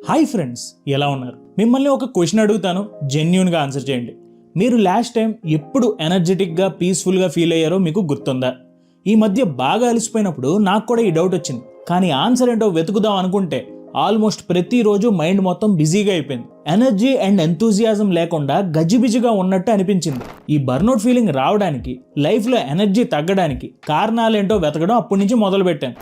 Hi friends, ఎలా ఉన్నారు? మిమ్మల్ని ఒక క్వశ్చన్ అడుగుతాను, జెన్యూన్గా ఆన్సర్ చేయండి. మీరు లాస్ట్ టైం ఎప్పుడు ఎనర్జెటిక్గా పీస్ఫుల్గా ఫీల్ అయ్యారో మీకు గుర్తుందా? ఈ మధ్య బాగా అలసిపోయినప్పుడు నాకు కూడా ఈ డౌట్ వచ్చింది. కానీ ఆన్సర్ ఏంటో వెతుకుదాం అనుకుంటే ఆల్మోస్ట్ ప్రతిరోజు మైండ్ మొత్తం బిజీగా అయిపోయింది. ఎనర్జీ అండ్ ఎంతూజియాజం లేకుండా గజిబిజిగా ఉన్నట్టు అనిపించింది. ఈ బర్న్అవుట్ ఫీలింగ్ రావడానికి, లైఫ్లో ఎనర్జీ తగ్గడానికి కారణాలేంటో వెతకడం అప్పటి నుంచి మొదలుపెట్టాను.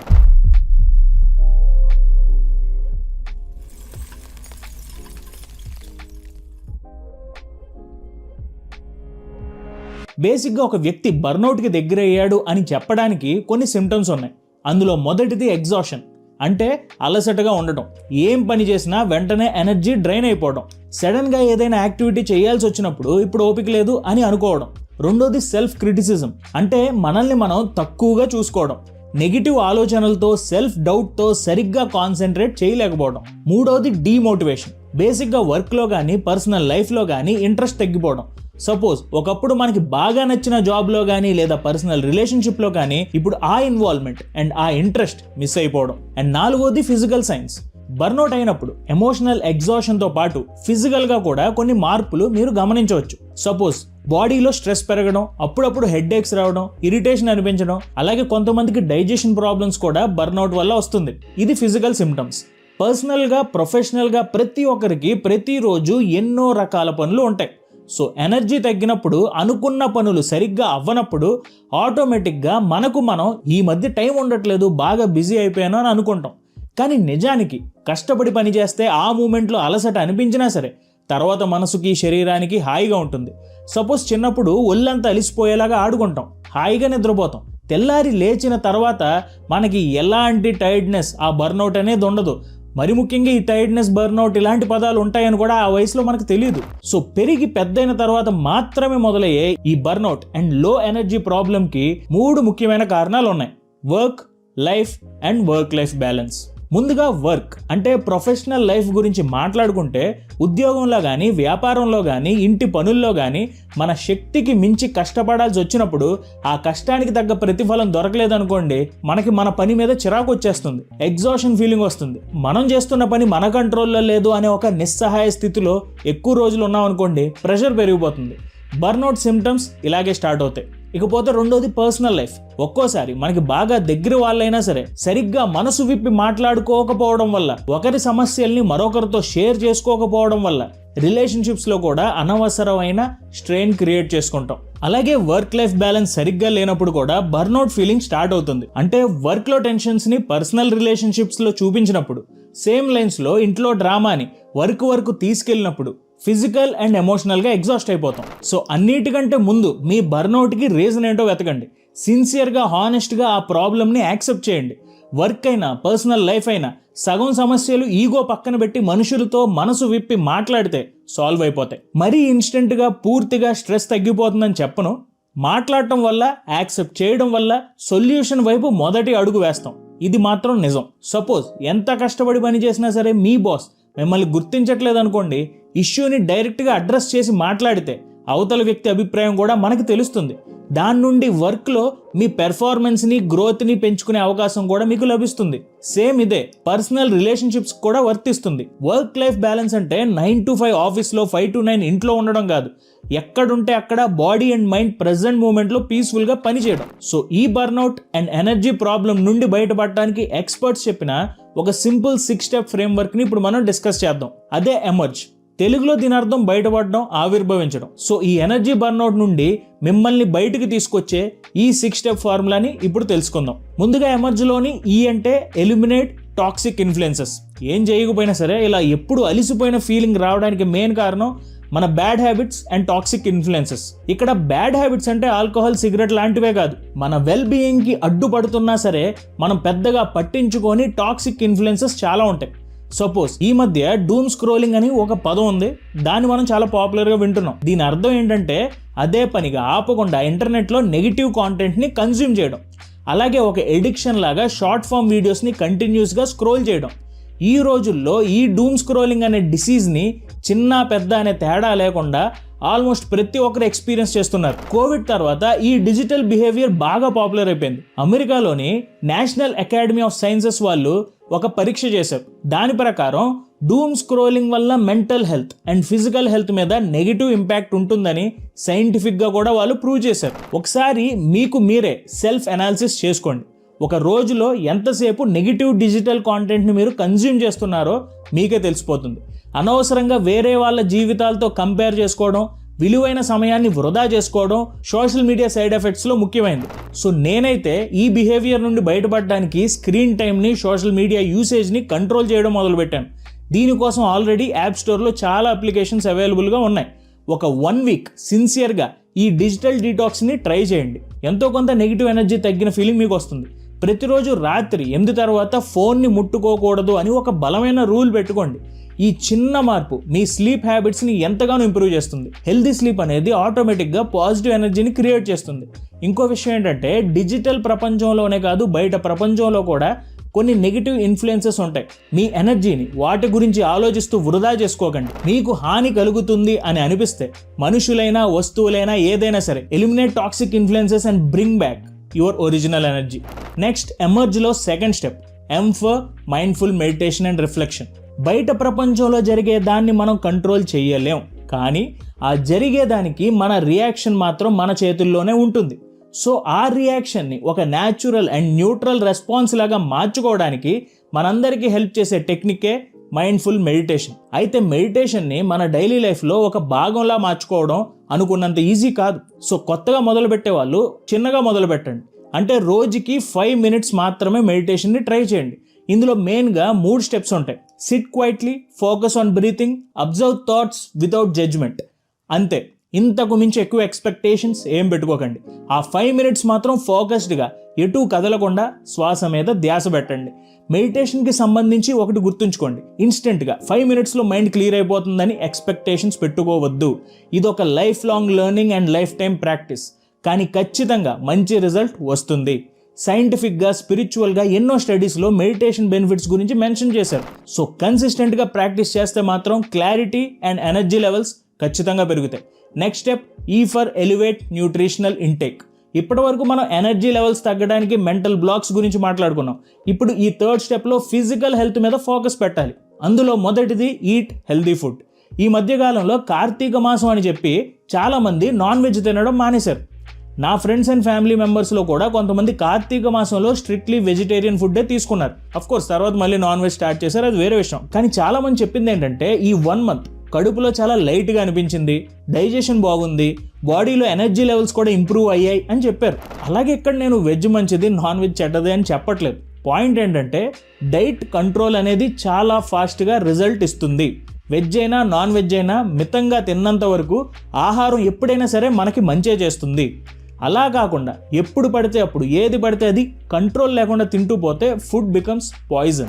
బేసిక్గా ఒక వ్యక్తి బర్న్అవుట్కి దగ్గరయ్యాడు అని చెప్పడానికి కొన్ని సిమ్టమ్స్ ఉన్నాయి. అందులో మొదటిది ఎగ్జాషన్, అంటే అలసటగా ఉండటం. ఏం పని చేసినా వెంటనే ఎనర్జీ డ్రైన్ అయిపోవడం. సడన్గా ఏదైనా యాక్టివిటీ చేయాల్సి వచ్చినప్పుడు ఇప్పుడు ఓపిక లేదు అని అనుకోవడం. రెండోది సెల్ఫ్ క్రిటిసిజం, అంటే మనల్ని మనం తక్కువగా చూసుకోవడం. నెగిటివ్ ఆలోచనలతో, సెల్ఫ్ డౌట్తో సరిగ్గా కాన్సన్ట్రేట్ చేయలేకపోవడం. మూడోది డీమోటివేషన్, బేసిక్గా వర్క్లో కానీ పర్సనల్ లైఫ్లో కానీ ఇంట్రెస్ట్ తగ్గిపోవడం. సపోజ్ ఒకప్పుడు మనకి బాగా నచ్చిన జాబ్లో కానీ లేదా పర్సనల్ రిలేషన్షిప్లో కానీ ఇప్పుడు ఆ ఇన్వాల్వ్మెంట్ అండ్ ఆ ఇంట్రెస్ట్ మిస్ అయిపోవడం. అండ్ నాలుగోది ఫిజికల్ సైన్స్. బర్న్అవుట్ అయినప్పుడు ఎమోషనల్ ఎగ్జాషన్తో పాటు ఫిజికల్గా కూడా కొన్ని మార్పులు మీరు గమనించవచ్చు. సపోజ్ బాడీలో స్ట్రెస్ పెరగడం, అప్పుడప్పుడు హెడ్ ఏక్స్ రావడం, ఇరిటేషన్ అనిపించడం, అలాగే కొంతమందికి డైజెషన్ ప్రాబ్లమ్స్ కూడా బర్న్అవుట్ వల్ల వస్తుంది. ఇది ఫిజికల్ సిమ్టమ్స్. పర్సనల్గా, ప్రొఫెషనల్గా ప్రతి ఒక్కరికి ప్రతిరోజు ఎన్నో రకాల పనులు ఉంటాయి. సో ఎనర్జీ తగ్గినప్పుడు, అనుకున్న పనులు సరిగ్గా అవ్వనప్పుడు ఆటోమేటిక్గా మనకు మనం ఈ మధ్య టైం ఉండట్లేదు, బాగా బిజీ అయిపోయాను అని అనుకుంటాం. కానీ నిజానికి కష్టపడి పని చేస్తే ఆ మూమెంట్లో అలసట అనిపించినా సరే తర్వాత మనసుకి, శరీరానికి హాయిగా ఉంటుంది. సపోజ్ చిన్నప్పుడు ఒళ్ళంతా అలిసిపోయేలాగా ఆడుకుంటాం, హాయిగా నిద్రపోతాం. తెల్లారి లేచిన తర్వాత మనకి ఎలాంటి టైర్డ్నెస్, ఆ బర్న్అవుట్ అనేది ఉండదు. మరి ముఖ్యంగా ఈ టైర్డ్నెస్, బర్న్అవుట్ ఇలాంటి పదాలు ఉంటాయని కూడా ఆ వయసులో మనకు తెలియదు. సో పెరిగి పెద్దయిన తర్వాత మాత్రమే మొదలయ్యే ఈ బర్న్అవుట్ అండ్ లో ఎనర్జీ ప్రాబ్లంకి 3 ముఖ్యమైన కారణాలు ఉన్నాయి: work, life and work life balance. ముందుగా వర్క్, అంటే ప్రొఫెషనల్ లైఫ్ గురించి మాట్లాడుకుంటే ఉద్యోగంలో కానీ, వ్యాపారంలో కానీ, ఇంటి పనుల్లో కానీ మన శక్తికి మించి కష్టపడాల్సి వచ్చినప్పుడు ఆ కష్టానికి తగ్గ ప్రతిఫలం దొరకలేదనుకోండి, మనకి మన పని మీద చిరాకు వచ్చేస్తుంది, ఎగ్జాషన్ ఫీలింగ్ వస్తుంది. మనం చేస్తున్న పని మన కంట్రోల్లో లేదు అనే ఒక నిస్సహాయ స్థితిలో ఎక్కువ రోజులు ఉన్నాం అనుకోండి, ప్రెషర్ పెరిగిపోతుంది. బర్న్అవుట్ సిమ్టమ్స్ ఇలాగే స్టార్ట్ అవుతాయి. ఇకపోతే రెండోది పర్సనల్ లైఫ్. ఒక్కోసారి మనకి బాగా దగ్గర వాళ్ళైనా సరే సరిగ్గా మనసు విప్పి మాట్లాడుకోకపోవడం వల్ల, ఒకరి సమస్యల్ని మరొకరితో షేర్ చేసుకోకపోవడం వల్ల రిలేషన్షిప్స్లో కూడా అనవసరమైన స్ట్రెయిన్ క్రియేట్ చేసుకుంటాం. అలాగే వర్క్ లైఫ్ బ్యాలెన్స్ సరిగ్గా లేనప్పుడు కూడా బర్న్అవుట్ ఫీలింగ్ స్టార్ట్ అవుతుంది. అంటే వర్క్లో టెన్షన్స్ని పర్సనల్ రిలేషన్షిప్స్లో చూపించినప్పుడు, సేమ్ లైన్స్లో ఇంట్లో డ్రామాని వర్క్ తీసుకెళ్ళినప్పుడు ఫిజికల్ అండ్ ఎమోషనల్గా ఎగ్జాస్ట్ అయిపోతాం. సో అన్నిటికంటే ముందు మీ బర్న్అవుట్కి రీజన్ ఏంటో వెతకండి. సిన్సియర్గా, హానెస్ట్గా ఆ ప్రాబ్లమ్ని యాక్సెప్ట్ చేయండి. వర్క్ అయినా, పర్సనల్ లైఫ్ అయినా సగం సమస్యలు ఈగో పక్కన పెట్టి మనుషులతో మనసు విప్పి మాట్లాడితే సాల్వ్ అయిపోతాయి. మరీ ఇన్స్టెంట్గా పూర్తిగా స్ట్రెస్ తగ్గిపోతుందని చెప్పను. మాట్లాడటం వల్ల, యాక్సెప్ట్ చేయడం వల్ల సొల్యూషన్ వైపు మొదటి అడుగు వేస్తాం. ఇది మాత్రం నిజం. సపోజ్ ఎంత కష్టపడి పని చేసినా సరే మీ బాస్ మిమ్మల్ని గుర్తించట్లేదు అనుకోండి, ఇష్యూని డైరెక్ట్గా అడ్రస్ చేసి మాట్లాడితే అవతల వ్యక్తి అభిప్రాయం కూడా మనకు తెలుస్తుంది. దాని నుండి వర్క్లో మీ పెర్ఫార్మెన్స్ని, గ్రోత్ని పెంచుకునే అవకాశం కూడా మీకు లభిస్తుంది. సేమ్ ఇదే పర్సనల్ రిలేషన్షిప్స్ కూడా వర్తిస్తుంది. వర్క్ లైఫ్ బ్యాలెన్స్ అంటే 9 to 5 ఆఫీస్లో, 5 to 9 ఇంట్లో ఉండడం కాదు. ఎక్కడుంటే అక్కడ బాడీ అండ్ మైండ్ ప్రెజెంట్ మూమెంట్లో పీస్ఫుల్గా పనిచేయడం. సో ఈ బర్న్అవుట్ అండ్ ఎనర్జీ ప్రాబ్లం నుండి బయటపడటానికి ఎక్స్పర్ట్స్ చెప్పిన ఒక సింపుల్ 6 స్టెప్ ఫ్రేమ్వర్క్ని ఇప్పుడు మనం డిస్కస్ చేద్దాం. అదే ఎమర్జ్. తెలుగులో దీని అర్థం బయటపడడం, ఆవిర్భవించడం. సో ఈ ఎనర్జీ బర్న్అవుట్ నుండి మిమ్మల్ని బయటకు తీసుకొచ్చే ఈ 6 స్టెప్ ఫార్ములాని ఇప్పుడు తెలుసుకుందాం. ముందుగా ఎమర్జ్లోని ఈ అంటే ఎలిమినేట్ టాక్సిక్ ఇన్ఫ్లుయెన్సెస్. ఏం చేయకపోయినా సరే ఇలా ఎప్పుడు అలిసిపోయిన ఫీలింగ్ రావడానికి మెయిన్ కారణం మన bad habits and toxic influences. ఇక్కడ బ్యాడ్ హ్యాబిట్స్ అంటే ఆల్కహాల్, సిగరెట్ లాంటివే కాదు. మన వెల్ బీయింగ్కి అడ్డుపడుతున్నా సరే మనం పెద్దగా పట్టించుకొని టాక్సిక్ ఇన్ఫ్లుయెన్సెస్ చాలా ఉంటాయి. సపోజ్ ఈ మధ్య డూమ్ స్క్రోలింగ్ అని ఒక పదం ఉంది, దాన్ని మనం చాలా పాపులర్గా వింటున్నాం. దీని అర్థం ఏంటంటే అదే పనిగా ఆపకుండా ఇంటర్నెట్లో నెగిటివ్ కాంటెంట్ని కన్జ్యూమ్ చేయడం. అలాగే ఒక ఎడిక్షన్ లాగా షార్ట్ ఫామ్ వీడియోస్ని కంటిన్యూస్గా స్క్రోల్ చేయడం. ఈ రోజుల్లో ఈ డూమ్ స్క్రోలింగ్ అనే డిసీజ్ని చిన్న పెద్ద అనే తేడా లేకుండా ఆల్మోస్ట్ ప్రతి ఒక్కరు ఎక్స్పీరియన్స్ చేస్తున్నారు. కోవిడ్ తర్వాత ఈ డిజిటల్ బిహేవియర్ బాగా పాపులర్ అయిపోయింది. అమెరికాలోని నేషనల్ అకాడమీ ఆఫ్ సైన్సెస్ వాళ్ళు ఒక పరీక్ష చేశారు. దాని ప్రకారం డూమ్ స్క్రోలింగ్ వల్ల mental health and physical health మీద నెగిటివ్ ఇంపాక్ట్ ఉంటుందని సైంటిఫిక్గా కూడా వాళ్ళు ప్రూవ్ చేశారు. ఒకసారి మీకు మీరే సెల్ఫ్ అనాలిసిస్ చేసుకోండి. ఒక రోజులో ఎంతసేపు నెగిటివ్ డిజిటల్ కాంటెంట్ని మీరు కన్జ్యూమ్ చేస్తున్నారో మీకే తెలిసిపోతుంది. అనవసరంగా వేరే వాళ్ళ జీవితాలతో కంపేర్ చేసుకోవడం, విలువైన సమయాన్ని వృధా చేసుకోవడం సోషల్ మీడియా సైడ్ ఎఫెక్ట్స్లో ముఖ్యమైనది. సో నేనైతే ఈ బిహేవియర్ నుండి బయటపడడానికి స్క్రీన్ టైంని, సోషల్ మీడియా యూసేజ్ని కంట్రోల్ చేయడం మొదలుపెట్టాను. దీనికోసం ఆల్రెడీ యాప్ స్టోర్లో చాలా అప్లికేషన్స్ అవైలబుల్గా ఉన్నాయి. ఒక 1 వీక్ సిన్సియర్గా ఈ డిజిటల్ డీటాక్స్ని ట్రై చేయండి. ఎంతో కొంత నెగిటివ్ ఎనర్జీ తగ్గిన ఫీలింగ్ మీకు వస్తుంది. ప్రతిరోజు రాత్రి 8 తర్వాత ఫోన్ని ముట్టుకోకూడదు అని ఒక బలమైన రూల్ పెట్టుకోండి. ఈ చిన్న మార్పు మీ స్లీప్ హ్యాబిట్స్ని ఎంతగానో ఇంప్రూవ్ చేస్తుంది. హెల్దీ స్లీప్ అనేది ఆటోమేటిక్గా పాజిటివ్ ఎనర్జీని క్రియేట్ చేస్తుంది. ఇంకో విషయం ఏంటంటే డిజిటల్ ప్రపంచంలోనే కాదు బయట ప్రపంచంలో కూడా కొన్ని నెగిటివ్ ఇన్ఫ్లుయెన్సెస్ ఉంటాయి. మీ ఎనర్జీని వాటి గురించి ఆలోచిస్తూ వృధా చేసుకోకండి. మీకు హాని కలుగుతుంది అని అనిపిస్తే మనుషులైనా వస్తువులైనా ఏదైనా సరే eliminate toxic influences and bring back your original energy. Next ఎమర్జ్లో second step M for mindful meditation and reflection. బయట ప్రపంచంలో జరిగే దాన్ని మనం కంట్రోల్ చేయలేం, కానీ ఆ జరిగేదానికి మన రియాక్షన్ మాత్రం మన చేతుల్లోనే ఉంటుంది. సో ఆ రియాక్షన్ని ఒక న్యాచురల్ అండ్ న్యూట్రల్ రెస్పాన్స్ లాగా మార్చుకోవడానికి మనందరికీ హెల్ప్ చేసే టెక్నికే మైండ్ఫుల్ మెడిటేషన్. అయితే మెడిటేషన్ని మన డైలీ లైఫ్లో ఒక భాగంలా మార్చుకోవడం అనుకున్నంత ఈజీ కాదు. సో కొత్తగా మొదలుపెట్టే వాళ్ళు చిన్నగా మొదలు పెట్టండి. అంటే రోజుకి 5 మినిట్స్ మాత్రమే మెడిటేషన్ని ట్రై చేయండి. ఇందులో మెయిన్గా 3 స్టెప్స్ ఉంటాయి. Sit quietly, focus on breathing, observe thoughts without judgement. అంతే, ఇంతకు మించి ఎక్కువ ఎక్స్పెక్టేషన్స్ ఏం పెట్టుకోకండి. ఆ 5 మినిట్స్ మాత్రం ఫోకస్డ్గా ఎటు కదలకుండా శ్వాస మీద ధ్యాస పెట్టండి. మెడిటేషన్కి సంబంధించి ఒకటి గుర్తుంచుకోండి, ఇన్స్టెంట్గా 5 మినిట్స్లో మైండ్ క్లియర్ అయిపోతుందని ఎక్స్పెక్టేషన్స్ పెట్టుకోవద్దు. ఇదొక life long learning and lifetime practice, కానీ ఖచ్చితంగా మంచి రిజల్ట్ వస్తుంది. సైంటిఫిక్గా, స్పిరిచువల్గా ఎన్నో స్టడీస్లో మెడిటేషన్ బెనిఫిట్స్ గురించి మెన్షన్ చేశారు. సో కన్సిస్టెంట్గా ప్రాక్టీస్ చేస్తే మాత్రం క్లారిటీ అండ్ ఎనర్జీ లెవెల్స్ ఖచ్చితంగా పెరుగుతాయి. నెక్స్ట్ స్టెప్ ఈ ఫర్ ఎలివేట్ న్యూట్రిషనల్ ఇంటేక్. ఇప్పటివరకు మనం ఎనర్జీ లెవెల్స్ తగ్గడానికి మెంటల్ బ్లాక్స్ గురించి మాట్లాడుకున్నాం. ఇప్పుడు ఈ థర్డ్ స్టెప్లో ఫిజికల్ హెల్త్ మీద ఫోకస్ పెట్టాలి. అందులో మొదటిది ఈట్ హెల్దీ ఫుడ్. ఈ మధ్యకాలంలో కార్తీక మాసం అని చెప్పి చాలామంది నాన్ వెజ్ తినడం మానేశారు. నా ఫ్రెండ్స్ అండ్ ఫ్యామిలీ మెంబర్స్లో కూడా కొంతమంది కార్తీక మాసంలో స్ట్రిక్ట్లీ వెజిటేరియన్ ఫుడ్డే తీసుకున్నారు. అఫ్కోర్స్ తర్వాత మళ్ళీ నాన్ వెజ్ స్టార్ట్ చేశారు, అది వేరే విషయం. కానీ చాలామంది చెప్పింది ఏంటంటే ఈ 1 మంత్ కడుపులో చాలా లైట్గా అనిపించింది, డైజెషన్ బాగుంది, బాడీలో ఎనర్జీ లెవెల్స్ కూడా ఇంప్రూవ్ అయ్యాయి అని చెప్పారు. అలాగే ఇక్కడ నేను వెజ్ మంచిది, నాన్ వెజ్ చెడ్డది అని చెప్పట్లేదు. పాయింట్ ఏంటంటే డైట్ కంట్రోల్ అనేది చాలా ఫాస్ట్గా రిజల్ట్ ఇస్తుంది. వెజ్ అయినా నాన్ వెజ్ అయినా మితంగా తిన్నంత వరకు ఆహారం ఎప్పుడైనా సరే మనకి మంచే చేస్తుంది. అలా కాకుండా ఎప్పుడు పడితే అప్పుడు ఏది పడితే అది కంట్రోల్ లేకుండా తింటూ పోతే ఫుడ్ బికమ్స్ పాయిజన్.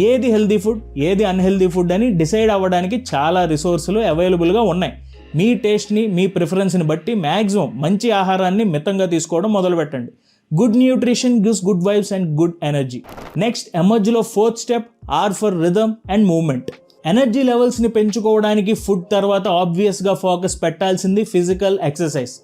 ఏది హెల్దీ ఫుడ్, ఏది అన్హెల్దీ ఫుడ్ అని డిసైడ్ అవ్వడానికి చాలా రిసోర్సులు అవైలబుల్గా ఉన్నాయి. మీ టేస్ట్ని, మీ ప్రిఫరెన్స్ని బట్టి మ్యాక్సిమం మంచి ఆహారాన్ని మితంగా తీసుకోవడం మొదలుపెట్టండి. Good nutrition gives good vibes and good energy. Next ఎమర్జీలో 4th step R for rhythm and movement. Energy లెవెల్స్ని పెంచుకోవడానికి ఫుడ్ తర్వాత ఆబ్వియస్గా ఫోకస్ పెట్టాల్సింది ఫిజికల్ ఎక్సర్సైజ్.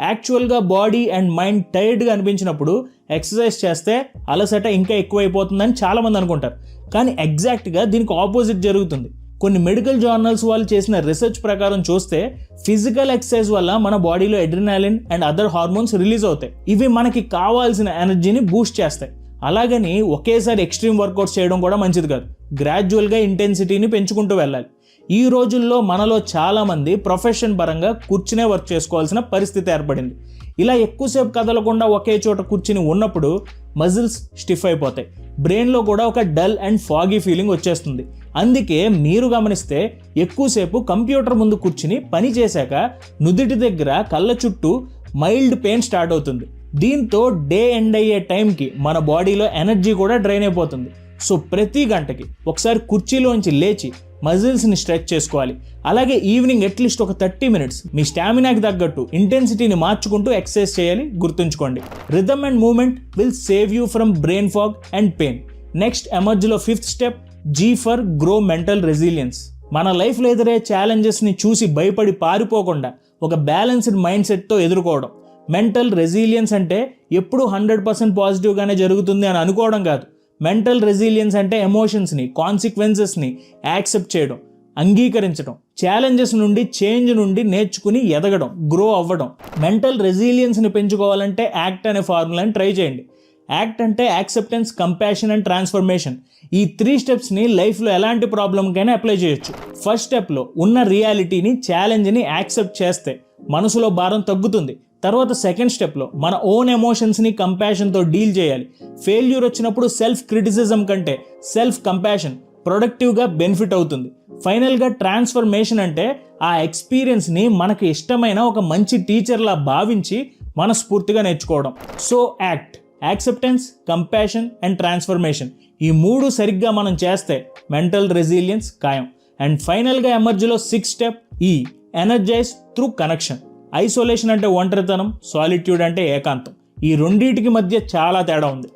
యాక్చువల్గా బాడీ అండ్ మైండ్ టైర్డ్గా అనిపించినప్పుడు ఎక్సర్సైజ్ చేస్తే అలసట ఇంకా ఎక్కువైపోతుందని చాలామంది అనుకుంటారు. కానీ ఎగ్జాక్ట్గా దీనికి ఆపోజిట్ జరుగుతుంది. కొన్ని మెడికల్ జర్నల్స్ వాళ్ళు చేసిన రీసెర్చ్ ప్రకారం చూస్తే ఫిజికల్ ఎక్సర్సైజ్ వల్ల మన బాడీలో adrenaline and other hormones release అవుతాయి. ఇవి మనకి కావాల్సిన ఎనర్జీని బూస్ట్ చేస్తాయి. అలాగని ఒకేసారి ఎక్స్ట్రీమ్ వర్కౌట్స్ చేయడం కూడా మంచిది కాదు. గ్రాడ్యువల్గా ఇంటెన్సిటీని పెంచుకుంటూ వెళ్ళాలి. ఈ రోజుల్లో మనలో చాలామంది ప్రొఫెషన్ పరంగా కూర్చునే వర్క్ చేసుకోవాల్సిన పరిస్థితి ఏర్పడింది. ఇలా ఎక్కువసేపు కదలకుండా ఒకే చోట కూర్చుని ఉన్నప్పుడు మజిల్స్ స్టిఫ్ అయిపోతాయి. బ్రెయిన్లో కూడా ఒక డల్ అండ్ ఫాగీ ఫీలింగ్ వచ్చేస్తుంది. అందుకే మీరు గమనిస్తే ఎక్కువసేపు కంప్యూటర్ ముందు కూర్చుని పని చేశాక నుదిటి దగ్గర కళ్ళ చుట్టూ మైల్డ్ పెయిన్ స్టార్ట్ అవుతుంది. దీంతో డే ఎండ్ అయ్యే టైంకి మన బాడీలో ఎనర్జీ కూడా డ్రైన్ అయిపోతుంది. సో ప్రతి గంటకి ఒకసారి కుర్చీలోంచి లేచి మజిల్స్ని స్ట్రెచ్ చేసుకోవాలి. అలాగే ఈవినింగ్ అట్లీస్ట్ ఒక 30 మినిట్స్ మీ స్టామినాకి తగ్గట్టు ఇంటెన్సిటీని మార్చుకుంటూ ఎక్సర్సైజ్ చేయాలి. గుర్తుంచుకోండి, rhythm and movement will save you from brain fog and pain. Next ఎమర్జీలో 5th step G for grow mental resilience. మన లైఫ్లో ఎదురయ్యే ఛాలెంజెస్ని చూసి భయపడి పారిపోకుండా ఒక బ్యాలెన్స్డ్ మైండ్ సెట్తో ఎదుర్కోవడం. మెంటల్ రెసిలియన్స్ అంటే ఎప్పుడూ 100% పాజిటివ్గానే జరుగుతుంది అని అనుకోవడం కాదు. మెంటల్ రెసిలియన్స్ అంటే ఎమోషన్స్ని, కాన్సిక్వెన్సెస్ని యాక్సెప్ట్ చేయడం, అంగీకరించడం, ఛాలెంజెస్ నుండి, చేంజ్ నుండి నేర్చుకుని ఎదగడం, గ్రో అవ్వడం. మెంటల్ రెసిలియన్స్ని పెంచుకోవాలంటే యాక్ట్ అనే ఫార్ములాని ట్రై చేయండి. యాక్ట్ అంటే యాక్సెప్టెన్స్, కంపాషన్ అండ్ ట్రాన్స్ఫర్మేషన్. ఈ 3 స్టెప్స్ని లైఫ్లో ఎలాంటి ప్రాబ్లంకైనా అప్లై చేయొచ్చు. ఫస్ట్ స్టెప్లో ఉన్న రియాలిటీని, ఛాలెంజ్ని యాక్సెప్ట్ చేస్తే మనసులో భారం తగ్గుతుంది. తర్వాత సెకండ్ స్టెప్లో మన ఓన్ ఎమోషన్స్ని కంపాషన్తో డీల్ చేయాలి. ఫెయిల్యూర్ వచ్చినప్పుడు సెల్ఫ్ క్రిటిసిజం కంటే సెల్ఫ్ కంపాషన్ ప్రొడక్టివ్గా బెనిఫిట్ అవుతుంది. ఫైనల్గా ట్రాన్స్ఫర్మేషన్ అంటే ఆ ఎక్స్పీరియన్స్ని మనకు ఇష్టమైన ఒక మంచి టీచర్లా భావించి మనస్ఫూర్తిగా నేర్చుకోవడం. So act, acceptance, compassion and transformation, ఈ 3 సరిగ్గా మనం చేస్తే మెంటల్ రెసిలియన్స్ ఖాయం. అండ్ ఫైనల్గా ఎమర్జీలో 6th step energize through connection. Isolation అంటే ఒంటరితనం, సాలిట్యూడ్ అంటే ఏకాంతం. ఈ రెండింటికి మధ్య చాలా తేడా ఉంది.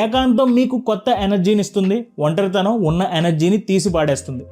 ఏకాంతం మీకు కొత్త ఎనర్జీని ఇస్తుంది, ఒంటరితనం ఉన్న ఎనర్జీని తీసి పాడేస్తుంది.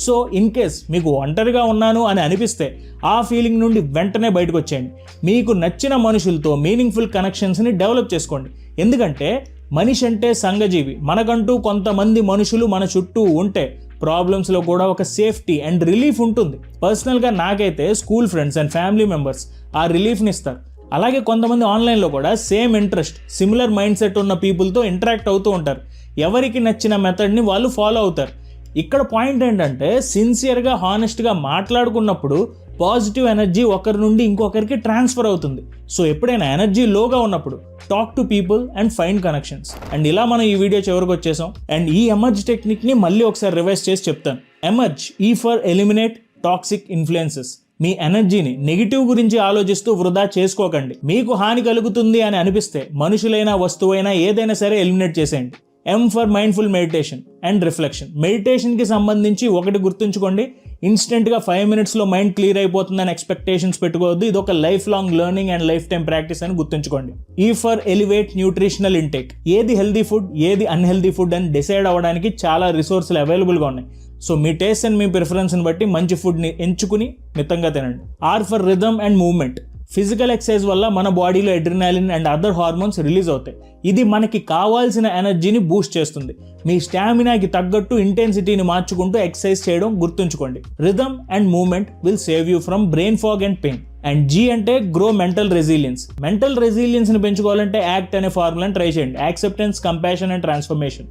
సో ఇన్ కేస్ మీకు ఒంటరిగా ఉన్నాను అని అనిపిస్తే ఆ ఫీలింగ్ నుండి వెంటనే బయటకు వచ్చేయండి. మీకు నచ్చిన మనుషులతో మీనింగ్ఫుల్ కనెక్షన్స్ని డెవలప్ చేసుకోండి. ఎందుకంటే మనిషి అంటే సంఘజీవి. మనకంటూ కొంతమంది మనుషులు మన చుట్టూ ఉంటే ప్రాబ్లమ్స్లో కూడా ఒక సేఫ్టీ అండ్ రిలీఫ్ ఉంటుంది. పర్సనల్గా నాకైతే school friends and family members ఆ రిలీఫ్ని ఇస్తారు. అలాగే కొంతమంది ఆన్లైన్లో కూడా same interest, similar mind set ఉన్న పీపుల్తో ఇంటరాక్ట్ అవుతూ ఉంటారు. ఎవరికి నచ్చిన మెథడ్ని వాళ్ళు ఫాలో అవుతారు. ఇక్కడ పాయింట్ ఏంటంటే సిన్సియర్గా, హానెస్ట్గా మాట్లాడుకున్నప్పుడు పాజిటివ్ ఎనర్జీ ఒకరి నుండి ఇంకొకరికి ట్రాన్స్ఫర్ అవుతుంది. సో ఎప్పుడైనా ఎనర్జీ లోగా ఉన్నప్పుడు talk to people and find connections. And ఇలా మనం ఈ వీడియో చివరికి వచ్చేసాం. అండ్ ఈ ఎమర్జ్ టెక్నిక్ని మళ్ళీ ఒకసారి రివైజ్ చేసి చెప్తాను. ఎమర్జ్, ఈ ఫర్ ఎలిమినేట్ టాక్సిక్ ఇన్ఫ్లుయెన్సెస్. మీ ఎనర్జీని నెగిటివ్ గురించి ఆలోచిస్తూ వృధా చేసుకోకండి. మీకు హాని కలుగుతుంది అని అనిపిస్తే మనుషులైనా, వస్తువైనా, ఏదైనా సరే ఎలిమినేట్ చేసేయండి. M for mindful meditation and reflection. మెడిటేషన్కి సంబంధించి ఒకటి గుర్తుంచుకోండి, ఇన్స్టెంట్గా 5 minutesలో మైండ్ క్లియర్ అయిపోతుందని ఎక్స్పెక్టేషన్స్ పెట్టుకోవద్దు. ఇది ఒక lifelong learning and lifetime practice అని గుర్తుంచుకోండి. E for elevate nutritional intake. ఏది హెల్దీ ఫుడ్, ఏది అన్హెల్దీ ఫుడ్ అని డిసైడ్ అవ్వడానికి చాలా రిసోర్సులు అవైలబుల్గా ఉన్నాయి. సో మీ టేస్ట్ అండ్ మీ ప్రిఫరెన్స్ని బట్టి మంచి ఫుడ్ని ఎంచుకుని మితంగా తినండి. R for rhythm and movement. Physical exercise వల్ల మన బాడీలో adrenaline and other hormones release అవుతాయి. ఇది మనకి కావాల్సిన ఎనర్జీని బూస్ట్ చేస్తుంది. మీ స్టామినాకి తగ్గట్టు ఇంటెన్సిటీని మార్చుకుంటూ ఎక్సర్సైజ్ చేయడం గుర్తుంచుకోండి. Rhythm and movement will save you from brain fog and pain. And G అంటే గ్రో మెంటల్ రెసిలియన్స్. మెంటల్ రెసిలియన్స్ని పెంచుకోవాలంటే యాక్ట్ అనే ఫార్ములాని ట్రై చేయండి. Acceptance, compassion and transformation.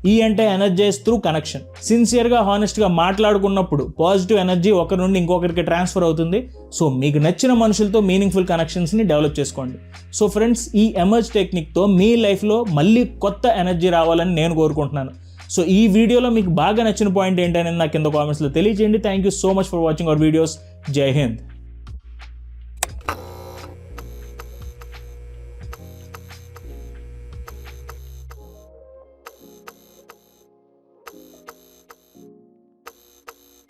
E అంటే ఎనర్జైజ్ త్రూ కనెక్షన్. సిన్సియర్గా, హానెస్ట్గా మాట్లాడుకున్నప్పుడు పాజిటివ్ ఎనర్జీ ఒకరి నుండి ఇంకొకరికి ట్రాన్స్ఫర్ అవుతుంది. సో మీకు నచ్చిన మనుషులతో మీనింగ్ఫుల్ కనెక్షన్స్ని డెవలప్ చేసుకోండి. సో ఫ్రెండ్స్, ఈ ఎమర్జ్ టెక్నిక్తో మీ లైఫ్లో మళ్ళీ కొత్త ఎనర్జీ రావాలని నేను కోరుకుంటున్నాను. సో ఈ వీడియోలో మీకు బాగా నచ్చిన పాయింట్ ఏంటనేది నాకు కింద కామెంట్స్లో తెలియజేయండి. Thank you so much for watching our videos. జై హింద్.